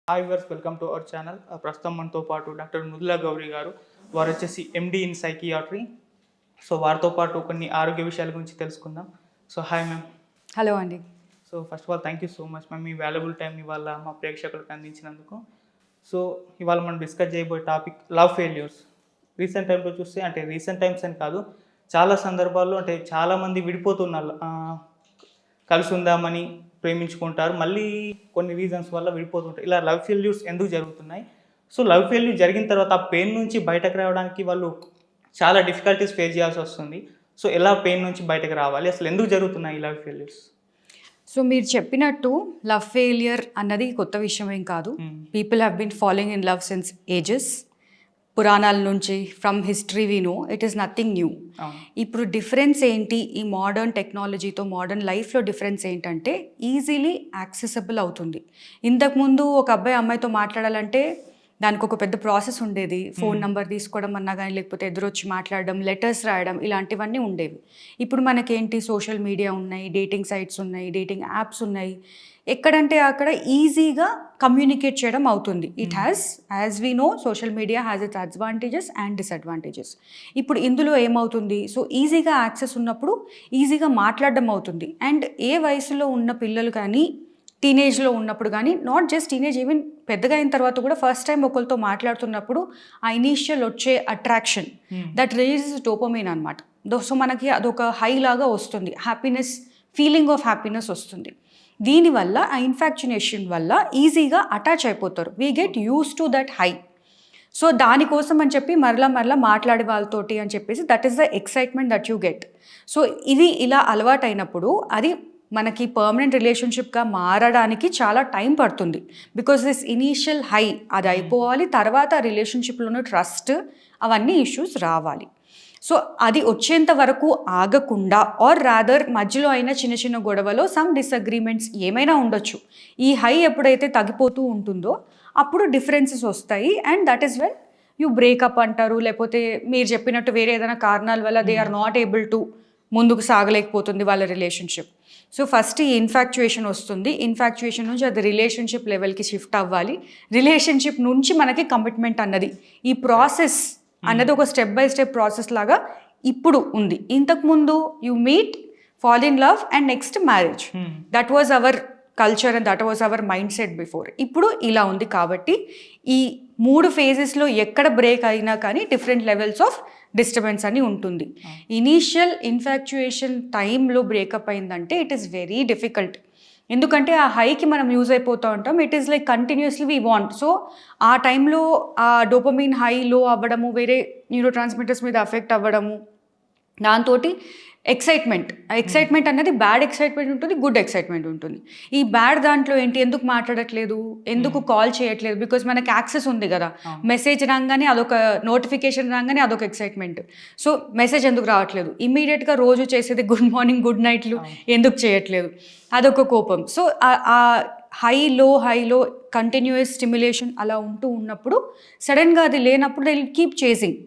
Hi viewers, welcome to our channel. ప్రస్తుతం మనతో పాటు డాక్టర్ మృదులా గౌరీ గారు. వారు వచ్చేసి ఎండి ఇన్ సైకియాట్రీ. సో వారితో పాటు కొన్ని ఆరోగ్య విషయాల గురించి తెలుసుకుందాం. So hi ma'am. హలో అండి. So first of all thank you so much ma'am, me valuable time ఇవాళ మా ప్రేక్షకులకు అందించినందుకు. సో ఇవాళ మనం డిస్కస్ చేయబోయే టాపిక్ లవ్ ఫెయిల్యూర్స్. రీసెంట్ టైంలో చూస్తే, అంటే రీసెంట్ టైమ్స్ అని కాదు, చాలా సందర్భాల్లో అంటే చాలామంది విడిపోతున్నారు. కలిసి ఉందామని ప్రేమించుకుంటారు, మళ్ళీ కొన్ని రీజన్స్ వల్ల విడిపోతుంటారు. ఇలా లవ్ ఫెయిల్యూర్స్ ఎందుకు జరుగుతున్నాయి? సో లవ్ ఫెయిల్యూర్ జరిగిన తర్వాత ఆ పెయిన్ నుంచి బయటకు రావడానికి వాళ్ళు చాలా డిఫికల్టీస్ ఫేస్ చేయాల్సి వస్తుంది. సో ఎలా పెయిన్ నుంచి బయటకు రావాలి, అసలు ఎందుకు జరుగుతున్నాయి ఈ లవ్ ఫెయిల్యూర్స్? సో మీరు చెప్పినట్టు లవ్ ఫెయిలియర్ అన్నది కొత్త విషయం ఏం కాదు. People have been following in love since ages. పురాణాల నుంచి, from history we know it is nothing new. ఇప్పుడు డిఫరెన్స్ ఏంటి, ఈ మోడర్న్ టెక్నాలజీతో మోడర్న్ లైఫ్లో డిఫరెన్స్ ఏంటంటే ఈజీలీ యాక్సెసబుల్ అవుతుంది. ఇంతకుముందు ఒక అబ్బాయి అమ్మాయితో మాట్లాడాలంటే దానికి ఒక పెద్ద ప్రాసెస్ ఉండేది. ఫోన్ నెంబర్ తీసుకోవడం అన్నా కానీ, లేకపోతే ఎదురొచ్చి మాట్లాడడం, లెటర్స్ రాయడం, ఇలాంటివన్నీ ఉండేవి. ఇప్పుడు మనకేంటి, సోషల్ మీడియా ఉన్నాయి, డేటింగ్ సైట్స్ ఉన్నాయి, డేటింగ్ యాప్స్ ఉన్నాయి. ఎక్కడంటే అక్కడ ఈజీగా కమ్యూనికేట్ చేయడం అవుతుంది. It has, as we know, social media has its advantages and disadvantages. ఇప్పుడు ఇందులో ఏమవుతుంది, సో ఈజీగా యాక్సెస్ ఉన్నప్పుడు ఈజీగా మాట్లాడడం అవుతుంది. అండ్ ఏ వయసులో ఉన్న పిల్లలు కానీ, టీనేజ్లో ఉన్నప్పుడు కానీ, నాట్ జస్ట్ టీనేజ్, ఈవెన్ పెద్దగా అయిన తర్వాత కూడా ఫస్ట్ టైం ఒకరితో మాట్లాడుతున్నప్పుడు ఆ ఇనీషియల్ వచ్చే అట్రాక్షన్, దట్ రిలీజెస్ డోపమైన్ అనమాట. సో మనకి అదొక హై లాగా వస్తుంది, హ్యాపీనెస్, ఫీలింగ్ ఆఫ్ హ్యాపీనెస్ వస్తుంది. దీనివల్ల ఆ ఇన్ఫాక్చునేషన్ వల్ల ఈజీగా అటాచ్ అయిపోతారు. We get use to that high. So దానికోసం అని చెప్పి మరలా మాట్లాడే వాళ్ళతోటి అని చెప్పేసి, that is the excitement that you get. So ఇది ఇలా అలవాటైనప్పుడు అది మనకి పర్మనెంట్ రిలేషన్షిప్గా మారడానికి చాలా టైం పడుతుంది. బికాస్ దిస్ ఇనీషియల్ హై అది అయిపోవాలి, తర్వాత రిలేషన్షిప్లోనూ ట్రస్ట్, అవన్నీ ఇష్యూస్ రావాలి. సో అది వచ్చేంత వరకు ఆగకుండా, ఆర్ రాదర్ మధ్యలో అయినా చిన్న చిన్న గొడవలో సమ్ డిసగ్రీమెంట్స్ ఏమైనా ఉండొచ్చు. ఈ హై ఎప్పుడైతే తగ్గిపోతూ ఉంటుందో అప్పుడు డిఫరెన్సెస్ వస్తాయి. And that is when you breakup అంటారు, లేకపోతే మీరు చెప్పినట్టు వేరే ఏదైనా కారణాల వల్ల they are not able to ముందుకు సాగలేకపోతుంది వాళ్ళ రిలేషన్షిప్. సో ఫస్ట్ ఈ ఇన్ఫాక్చుయేషన్ వస్తుంది. ఇన్ఫాక్చుయేషన్ నుంచి అది రిలేషన్షిప్ లెవెల్కి షిఫ్ట్ అవ్వాలి. రిలేషన్షిప్ నుంచి మనకి కమిట్మెంట్ అన్నది, ఈ ప్రాసెస్ అన్నది ఒక స్టెప్ బై స్టెప్ ప్రాసెస్ లాగా ఇప్పుడు ఉంది. ఇంతకుముందు you meet, fall in love and next marriage. That was our culture and that was our mind set before. ఇప్పుడు ఇలా ఉంది. కాబట్టి ఈ 3 ఫేజెస్లో ఎక్కడ బ్రేక్ అయినా కానీ డిఫరెంట్ లెవెల్స్ ఆఫ్ డిస్టర్బెన్స్ అని ఉంటుంది. ఇనీషియల్ ఇన్ఫాక్చుయేషన్ టైంలో బ్రేకప్ అయిందంటే ఇట్ ఈస్ వెరీ డిఫికల్ట్. ఎందుకంటే ఆ హైకి మనం యూజ్ అయిపోతూ ఉంటాం. It is like continuously we want. So ఆ టైంలో ఆ డోపమైన్ హై లో అవ్వడము, వేరే న్యూరో ట్రాన్స్మిటర్స్ మీద అఫెక్ట్ అవ్వడము, దాంతో ఎక్సైట్మెంట్ అనేది బ్యాడ్ ఎక్సైట్మెంట్ ఉంటుంది, గుడ్ ఎక్సైట్మెంట్ ఉంటుంది. ఈ బ్యాడ్ దాంట్లో ఏంటి, ఎందుకు మాట్లాడట్లేదు, ఎందుకు కాల్ చేయట్లేదు, బికాజ్ మనకి యాక్సెస్ ఉంది కదా. మెసేజ్ రాగానే అదొక నోటిఫికేషన్ రాగానే అదొక ఎక్సైట్మెంట్. సో మెసేజ్ ఎందుకు రావట్లేదు, ఇమ్మీడియట్గా రోజు చేసేది గుడ్ మార్నింగ్ గుడ్ నైట్లు ఎందుకు చేయట్లేదు, అదొక కోపం. సో ఆ హైలో కంటిన్యూయస్ స్టిమ్యులేషన్ అలా ఉన్నప్పుడు సడన్గా అది లేనప్పుడు they will keep chasing.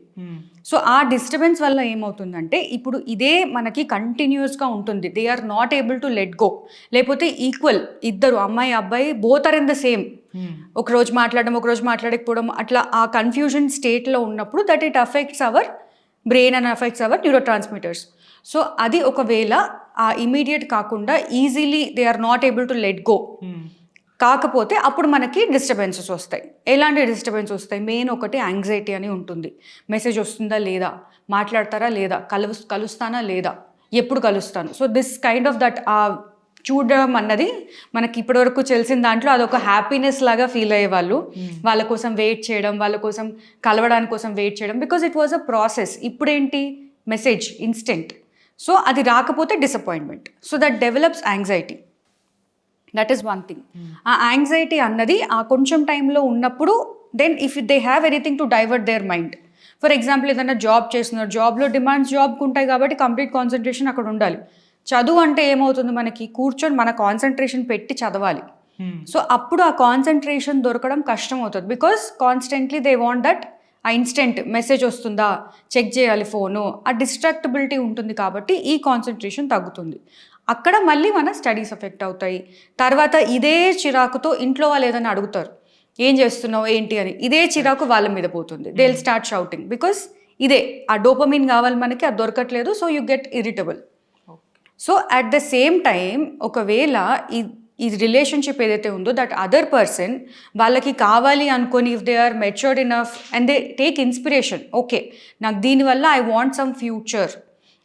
So ఆ డిస్టర్బెన్స్ వల్ల ఏమవుతుందంటే, ఇప్పుడు ఇదే మనకి కంటిన్యూస్గా ఉంటుంది. They are not able to let go. లేకపోతే ఈక్వల్, ఇద్దరు అమ్మాయి అబ్బాయి both are in the same. ఒకరోజు మాట్లాడడం, ఒకరోజు మాట్లాడకపోవడం, అట్లా ఆ కన్ఫ్యూజన్ స్టేట్లో ఉన్నప్పుడు that it affects our brain and affects our neurotransmitters. So అది ఒకవేళ ఆ ఇమీడియట్ కాకుండా easily they are not able to let go కాకపోతే అప్పుడు మనకి డిస్టర్బెన్సెస్ వస్తాయి. ఎలాంటి డిస్టర్బెన్స్ వస్తాయి, మెయిన్ ఒకటి యాంగ్జైటీ అని ఉంటుంది. మెసేజ్ వస్తుందా లేదా, మాట్లాడతారా లేదా, కలుస్తానా లేదా, ఎప్పుడు కలుస్తాను. So this kind of that చూడడం అన్నది మనకి ఇప్పటివరకు తెలిసిన దాంట్లో అదొక హ్యాపీనెస్ లాగా ఫీల్ అయ్యేవాళ్ళు. వాళ్ళ కోసం వెయిట్ చేయడం, వాళ్ళ కోసం కలవడానికి కోసం వెయిట్ చేయడం, because it was a process. ఇప్పుడేంటి, మెసేజ్ ఇన్స్టెంట్. సో అది రాకపోతే disappointment. So that develops anxiety. That is one thing. ఆ యాంగ్జైటీ అన్నది ఆ కొంచెం టైంలో ఉన్నప్పుడు, then if they have anything to divert their mind. For example ఏదైనా జాబ్ చేస్తున్నారు, జాబ్లో డిమాండ్స్ జాబ్కి ఉంటాయి కాబట్టి కంప్లీట్ కాన్సన్ట్రేషన్ అక్కడ ఉండాలి. చదువు అంటే ఏమవుతుంది, మనకి కూర్చొని మన కాన్సన్ట్రేషన్ పెట్టి చదవాలి. సో అప్పుడు ఆ కాన్సన్ట్రేషన్ దొరకడం కష్టం అవుతుంది. Because constantly they want that ఆ ఇన్స్టెంట్ మెసేజ్ వస్తుందా, చెక్ చేయాలి ఫోను, ఆ డిస్ట్రాక్టబిలిటీ ఉంటుంది. కాబట్టి ఈ కాన్సన్ట్రేషన్ తగ్గుతుంది. అక్కడ మళ్ళీ మన స్టడీస్ ఎఫెక్ట్ అవుతాయి. తర్వాత ఇదే చిరాకుతో ఇంట్లో వాళ్ళు ఏదైనా అడుగుతారు, ఏం చేస్తున్నావు ఏంటి అని, ఇదే చిరాకు వాళ్ళ మీద పోతుంది. They will start shouting because ఇదే ఆ డోపమిన్ కావాలి మనకి, అది దొరకట్లేదు, so you get irritable. So at the same time ఒకవేళ ఈ రిలేషన్షిప్ ఏదైతే ఉందో దట్ అదర్ పర్సన్ వాళ్ళకి కావాలి అనుకొని if they are matured enough and they take inspiration, okay నాకు దీనివల్ల I want some future,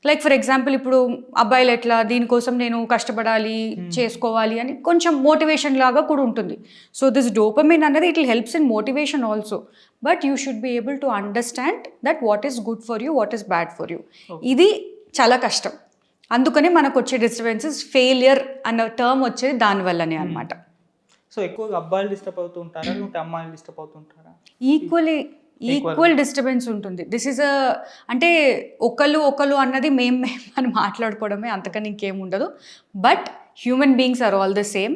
like for example ఇప్పుడు అబ్బాయిలు ఎట్లా దీనికోసం నేను కష్టపడాలి చేసుకోవాలి అని కొంచెం మోటివేషన్ లాగా కూడా ఉంటుంది. సో దిస్ డోపమిన్ అన్నది it will helps in motivation also, but you should be able to understand that what is good for you, what is bad for you. ఇది చాలా కష్టం. అందుకనే మనకు వచ్చే డిస్టర్బెన్సెస్ ఫెయిలియర్ అన్న టర్మ్ వచ్చేది దానివల్లనే అనమాట. సో ఎక్కువగా అబ్బాయిలు డిస్టర్బ్ అవుతూ ఉంటారా లేకపోతే అమ్మాయిలు డిస్టర్బ్ అవుతుంటారా? ఈక్వల్ డిస్టర్బెన్స్ ఉంటుంది. దిస్ ఈజ్ అంటే ఒకళ్ళు అన్నది మనం మాట్లాడుకోవడమే, అంతకని ఇంకేం ఉండదు. But human beings are all the same,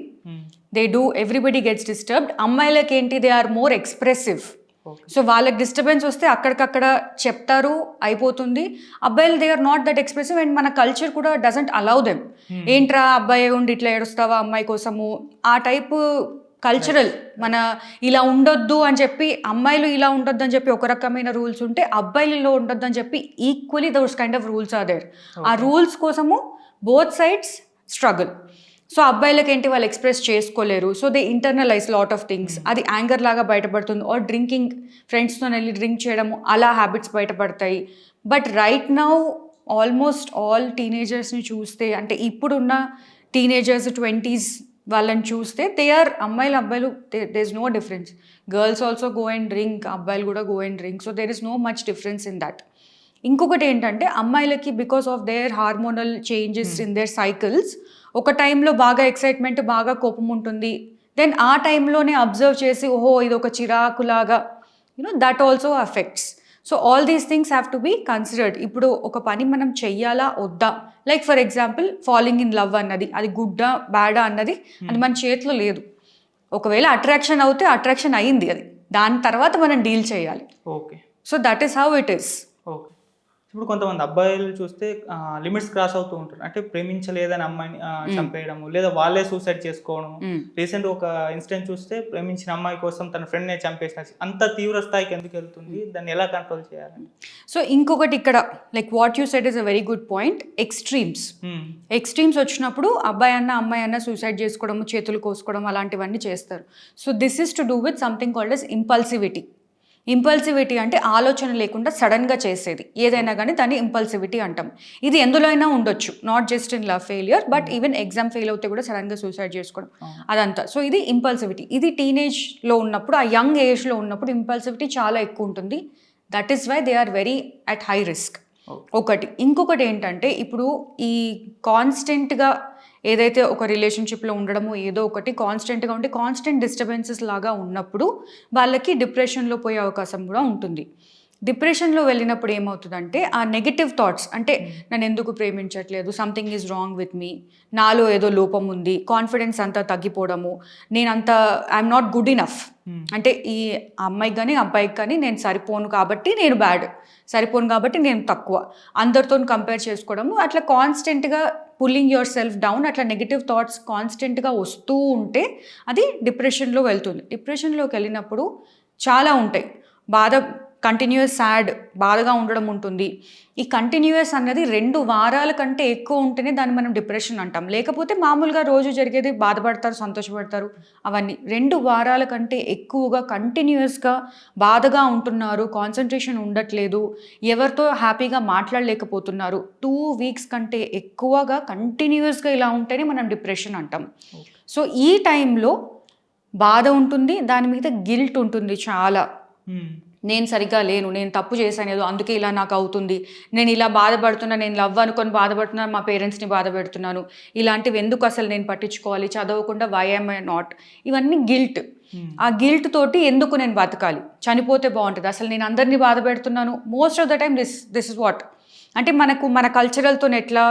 they do, everybody gets disturbed. అమ్మాయిలకి ఏంటి, they are more expressive. So వాళ్ళకి డిస్టర్బెన్స్ వస్తే అక్కడికక్కడ చెప్తారు, అయిపోతుంది. అబ్బాయిలు they are not that expressive and మన కల్చర్ కూడా డజంట్ అలౌ దెమ్. ఏంట్రా అబ్బాయి ఉండి ఇట్లా ఏడుస్తావా అమ్మాయి కోసము, ఆ టైప్ కల్చరల్ మన ఇలా ఉండొద్దు అని చెప్పి, అమ్మాయిలు ఇలా ఉండొద్దు అని చెప్పి ఒక రకమైన రూల్స్ ఉంటే, అబ్బాయిలలో ఉండొద్దు అని చెప్పి equally those kind of rules are there. ఆ రూల్స్ కోసము బోత్ సైడ్స్ స్ట్రగుల్. సో అబ్బాయిలకి ఏంటి, వాళ్ళు ఎక్స్ప్రెస్ చేసుకోలేరు, so they internalize lot of things. అది యాంగర్ లాగా బయటపడుతుంది, ఆర్ డ్రింకింగ్, ఫ్రెండ్స్తో వెళ్ళి డ్రింక్ చేయడము, అలా హ్యాబిట్స్ బయటపడతాయి. But right now almost all టీనేజర్స్ని చూస్తే, అంటే ఇప్పుడున్న టీనేజర్స్ 20s వాళ్ళని చూస్తే దే ఆర్ అబ్బాయిలు they is no difference. Girls also go and drink, అబ్బాయిలు కూడా go and drink. So there is no much difference in that. ఇంకొకటి ఏంటంటే అమ్మాయిలకి because of their hormonal changes in their cycles, ఒక టైంలో బాగా ఎక్సైట్మెంట్, బాగా కోపం ఉంటుంది. దెన్ ఆ టైంలోనే అబ్జర్వ్ చేసి ఓహో ఇది ఒక చిరాకులాగా, that also affects. So all these things have to be considered. ఇప్పుడు ఒక పని మనం చెయ్యాలా వద్దా, like for example falling in love అన్నది, అది గుడ్డా బ్యాడా అన్నది అది మన చేతిలో లేదు. ఒకవేళ అట్రాక్షన్ అవుతే అట్రాక్షన్ అయ్యింది, అది దాని తర్వాత మనం డీల్ చేయాలి. Okay. So that is how it is. Okay. ఇప్పుడు కొంతమంది అబ్బాయిలు చూస్తే లిమిట్స్ క్రాస్ అవుతూ ఉంటారు, అంటే ప్రేమించలేదని అమ్మాయిని చంపేయడము, లేదా వాళ్ళే సూసైడ్ చేసుకోవడం. రీసెంట్ ఒక ఇన్సిడెంట్ చూస్తే ప్రేమించిన అమ్మాయి కోసం తన ఫ్రెండ్నే చంపేసిన, అంత తీవ్ర స్థాయికి ఎందుకు వెళ్తుంది, దాన్ని ఎలా కంట్రోల్ చేయాలని? సో ఇంకొకటి ఇక్కడ, like what you said is a very good point. Extremes వచ్చినప్పుడు అబ్బాయి అన్న అమ్మాయి అన్న సూసైడ్ చేసుకోవడము, చేతులు కోసుకోవడం, అలాంటివన్నీ చేస్తారు. So this is to do with something called as impulsivity. Impulsivity అంటే ఆలోచన లేకుండా సడన్గా చేసేది ఏదైనా కానీ దాన్ని ఇంపల్సివిటీ అంటాం. ఇది ఎందులో అయినా ఉండొచ్చు, not just in love failure, but even exam fail అవుతే కూడా సడన్గా సూసైడ్ చేసుకోవడం, అదంతా. సో ఇది ఇంపల్సివిటీ. ఇది టీనేజ్లో ఉన్నప్పుడు, ఆ యంగ్ ఏజ్లో ఉన్నప్పుడు ఇంపల్సివిటీ చాలా ఎక్కువ ఉంటుంది. That is why they are very at high risk. ఒకటి. ఇంకొకటి ఏంటంటే ఇప్పుడు ఈ కాన్స్టెంట్గా ఏదైతే ఒక రిలేషన్షిప్లో ఉండడమో ఏదో ఒకటి కాన్స్టెంట్గా ఉంటే, కాన్స్టెంట్ డిస్టర్బెన్సెస్ లాగా ఉన్నప్పుడు వాళ్ళకి డిప్రెషన్లో పోయే అవకాశం కూడా ఉంటుంది. డిప్రెషన్లో వెళ్ళినప్పుడు ఏమవుతుందంటే ఆ నెగిటివ్ థాట్స్, అంటే నన్ను ఎందుకు ప్రేమించట్లేదు, something is wrong with me, నాలో ఏదో లోపం ఉంది, కాన్ఫిడెన్స్ అంతా తగ్గిపోవడము, నేనంతా ఐఎమ్ నాట్ గుడ్ ఇనఫ్, అంటే ఈ అమ్మాయికి కానీ అబ్బాయికి కానీ నేను సరిపోను కాబట్టి నేను బ్యాడ్, సరిపోను కాబట్టి నేను తక్కువ, అందరితో కంపేర్ చేసుకోవడము, అట్లా కాన్స్టెంట్గా పుల్లింగ్ యువర్ సెల్ఫ్ డౌన్, అట్లా నెగిటివ్ థాట్స్ కాన్స్టెంట్గా వస్తూ ఉంటే అది డిప్రెషన్లో వెళ్తుంది. డిప్రెషన్లోకి వెళ్ళినప్పుడు చాలా ఉంటాయి. కంటిన్యూస్ సాడ్, బాధగా ఉండడం ఉంటుంది. ఈ కంటిన్యూస్ అన్నది 2 వారాల కంటే ఎక్కువ ఉంటేనే దాన్ని మనం డిప్రెషన్ అంటాం. లేకపోతే మామూలుగా రోజు జరిగేది బాధపడతారు, సంతోషపడతారు, అవన్నీ. 2 వారాల కంటే ఎక్కువగా కంటిన్యూస్గా బాధగా ఉంటున్నారు, కాన్సన్ట్రేషన్ ఉండట్లేదు, ఎవరితో హ్యాపీగా మాట్లాడలేకపోతున్నారు, 2 వీక్స్ కంటే ఎక్కువగా కంటిన్యూస్గా ఇలా ఉంటేనే మనం డిప్రెషన్ అంటాం. సో ఈ టైంలో బాధ ఉంటుంది, దాని మీద గిల్ట్ ఉంటుంది చాలా. నేను సరిగ్గా లేను, నేను తప్పు చేశాను ఏదో, అందుకే ఇలా నాకు అవుతుంది, నేను ఇలా బాధపడుతున్నా, నేను లవ్ అనుకొని బాధపడుతున్నాను, మా పేరెంట్స్ని బాధ పెడుతున్నాను, ఇలాంటివి ఎందుకు అసలు నేను పట్టించుకోవాలి, చదవకుండా వై యామ్ ఐ నాట్, ఇవన్నీ గిల్ట్. ఆ గిల్ట్ తోటి ఎందుకు నేను బతకాలి, చనిపోతే బాగుంటుంది, అసలు నేను అందరినీ బాధ పెడుతున్నాను. Most of the time this is what, అంటే మన కల్చరల్తో ఎట్లా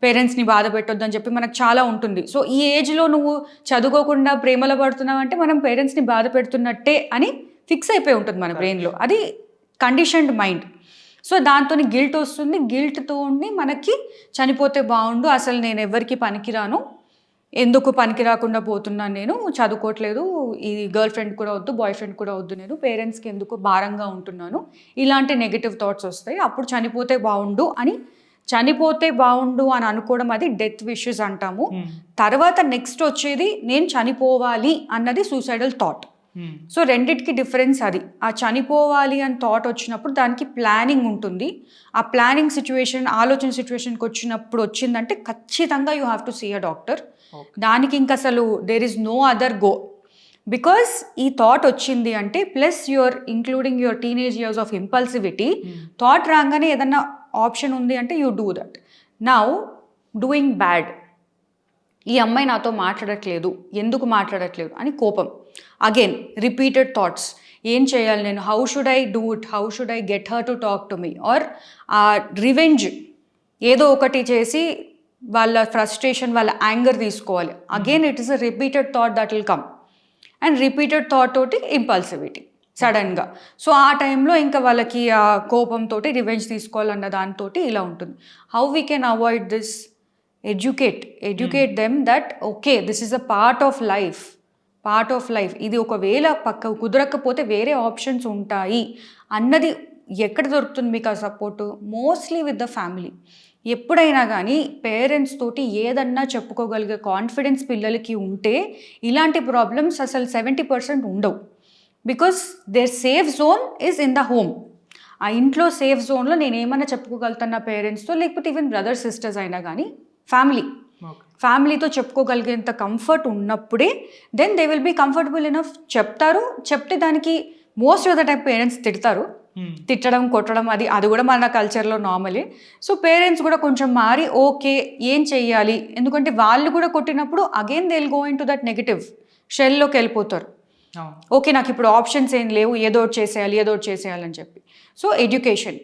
పేరెంట్స్ని బాధ పెట్టొద్దు అని చెప్పి మనకు చాలా ఉంటుంది. సో ఈ ఏజ్లో నువ్వు చదువుకోకుండా ప్రేమలో పడుతున్నావు అంటే మనం పేరెంట్స్ని బాధ పెడుతున్నట్టే అని ఫిక్స్ అయిపోయి ఉంటుంది మన బ్రెయిన్లో. అది కండిషన్డ్ మైండ్. సో దాంతో గిల్ట్ వస్తుంది, గిల్ట్తో మనకి చనిపోతే బాగుండు, అసలు నేను ఎవరికి పనికిరాను, ఎందుకు పనికి రాకుండా పోతున్నాను, నేను చదువుకోవట్లేదు, ఈ గర్ల్ ఫ్రెండ్ కూడా వద్దు, బాయ్ ఫ్రెండ్ కూడా వద్దు, నేను పేరెంట్స్కి ఎందుకు భారంగా ఉంటున్నాను, ఇలాంటి నెగిటివ్ థాట్స్ వస్తాయి. అప్పుడు చనిపోతే బాగుండు అని అనుకోవడం, అది డెత్ విషెస్ అంటాము. తర్వాత నెక్స్ట్ వచ్చేది నేను చనిపోవాలి అన్నది సూసైడల్ థాట్. సో రెండిటికి డిఫరెన్స్ అది. ఆ చనిపోవాలి అని థాట్ వచ్చినప్పుడు దానికి ప్లానింగ్ ఉంటుంది. ఆ ప్లానింగ్ సిచ్యువేషన్, ఆలోచన సిచ్యువేషన్కి వచ్చినప్పుడు వచ్చిందంటే ఖచ్చితంగా you have to see a doctor. దానికి ఇంక అసలు there is no other go. Because ఈ థాట్ వచ్చింది అంటే plus your including your teenage years of impulsivity, thought రాగానే ఏదన్నా ఆప్షన్ ఉంది అంటే you do that. Now doing bad, ఈ అమ్మాయి నాతో మాట్లాడట్లేదు, ఎందుకు మాట్లాడట్లేదు అని కోపం. అగైన్ రిపీటెడ్ థాట్స్, ఏం చేయాలి నేను, how should I do it, how should I get her to talk to me, or ఆ రివెంజ్ ఏదో ఒకటి చేసి వాళ్ళ ఫ్రస్ట్రేషన్, వాళ్ళ యాంగర్ తీసుకోవాలి. Again it is a repeated thought that will come. And repeated thought తోటి ఇంపల్సివిటీ సడన్గా. So ఆ టైంలో ఇంకా వాళ్ళకి ఆ కోపంతో రివెంజ్ తీసుకోవాలన్న దాంతో ఇలా ఉంటుంది. How we can avoid this? educate them that okay, this is a part of life. ఇది ఒకవేళ కుదరకపోతే వేరే ఆప్షన్స్ ఉంటాయి అన్నది ఎక్కడ దొరుకుతుంది మీకు ఆ support? Mostly with the family. ఎప్పుడైనా కానీ పేరెంట్స్ తోటి ఏదన్నా చెప్పుకోగలిగే కాన్ఫిడెన్స్ పిల్లలకి ఉంటే ఇలాంటి ప్రాబ్లమ్స్ అసలు 70% ఉండవు. Because their safe zone is in the home. ఆ ఇంట్లో సేఫ్ జోన్లో నేను ఏమన్నా చెప్పుకోగలుగుతాను నా పేరెంట్స్తో, లేకపోతే ఈవెన్ బ్రదర్స్ సిస్టర్స్ అయినా కానీ ఫ్యామిలీతో చెప్పుకోగలిగేంత కంఫర్ట్ ఉన్నప్పుడే then they will be comfortable enough. చెప్తే దానికి most of the time parents తిట్టడం, కొట్టడం, అది కూడా మన కల్చర్లో నార్మలే. సో పేరెంట్స్ కూడా కొంచెం మారి ఓకే ఏం చెయ్యాలి, ఎందుకంటే వాళ్ళు కూడా కొట్టినప్పుడు again they will go in to that negative షెల్లోకి వెళ్ళిపోతారు. ఓకే నాకు ఇప్పుడు ఆప్షన్స్ ఏం లేవు, ఏదో ఒకటి చేసేయాలని చెప్పి. సో ఎడ్యుకేషన్,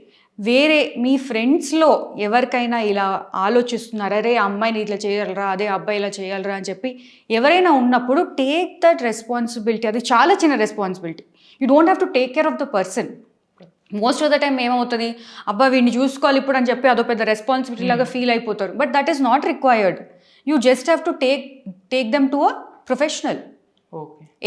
వేరే మీ ఫ్రెండ్స్లో ఎవరికైనా ఇలా ఆలోచిస్తున్నారు, అరే అమ్మాయిని ఇట్లా చేయాలరా, అదే అబ్బాయి ఇలా చేయాలరా అని చెప్పి ఎవరైనా ఉన్నప్పుడు టేక్ దట్ రెస్పాన్సిబిలిటీ. అది చాలా చిన్న responsibility. You don't have to take care of the person. Most of the time ఏమవుతుంది, అబ్బా వీడిని చూసుకోవాలి ఇప్పుడు అని చెప్పి అదో పెద్ద రెస్పాన్సిబిలిటీ లాగా ఫీల్ అయిపోతారు. But that is not required. You just have to take them to a professional.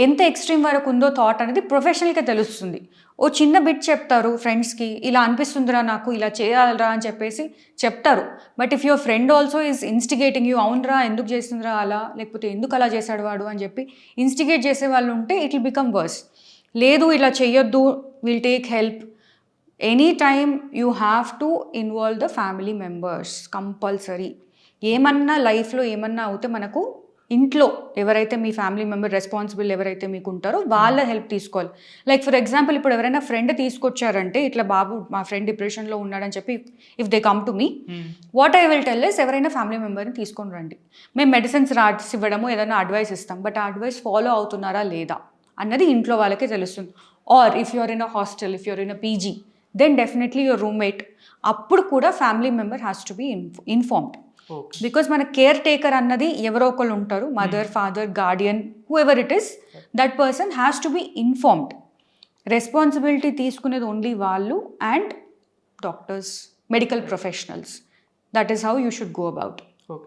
ఎంత ఎక్స్ట్రీమ్ వరకు ఉందో థాట్ అనేది ప్రొఫెషనల్గా తెలుస్తుంది. ఓ చిన్న బిట్ చెప్తారు ఫ్రెండ్స్కి, ఇలా అనిపిస్తుందిరా నాకు, ఇలా చేయాలరా అని చెప్పేసి చెప్తారు. But if your friend also is instigating you, అవునరా ఎందుకు చేస్తుందిరా అలా, లేకపోతే ఎందుకు అలా చేశాడు వాడు అని చెప్పి ఇన్స్టిగేట్ చేసే వాళ్ళు ఉంటే ఇట్ విల్ బికమ్ వర్స్. లేదు ఇలా చెయ్యొద్దు, will take help. Any time you have to involve the family members compulsory. ఏమన్నా లైఫ్లో ఏమన్నా అవుతే మనకు ఇంట్లో ఎవరైతే మీ ఫ్యామిలీ మెంబర్ రెస్పాన్సిబుల్ ఎవరైతే మీకు ఉంటారో వాళ్ళ హెల్ప్ తీసుకోవాలి. లైక్ ఫర్ ఎగ్జాంపుల్ ఇప్పుడు ఎవరైనా ఫ్రెండ్ తీసుకొచ్చారంటే, ఇట్లా బాబు మా ఫ్రెండ్ డిప్రెషన్లో ఉన్నాడని చెప్పి if they come to me, what I will tell is ఎవరైనా ఫ్యామిలీ మెంబర్ని తీసుకొని రండి. మేము మెడిసిన్స్ రాసి ఇవ్వడము, ఏదైనా అడ్వైస్ ఇస్తాం, బట్ ఆ అడ్వైస్ ఫాలో అవుతున్నారా లేదా అన్నది ఇంట్లో వాళ్ళకే తెలుస్తుంది. Or if you're in a hostel, if you're in a PG, then definitely your roommate, అప్పుడు కూడా family member has to be informed. Because మన కేర్ టేకర్ అన్నది ఎవరో ఒకళ్ళు ఉంటారు, mother, father, guardian, whoever it is, that person has to be informed. Responsibility తీసుకునేది only వాళ్ళు and doctors, medical professionals. That is how you should go about.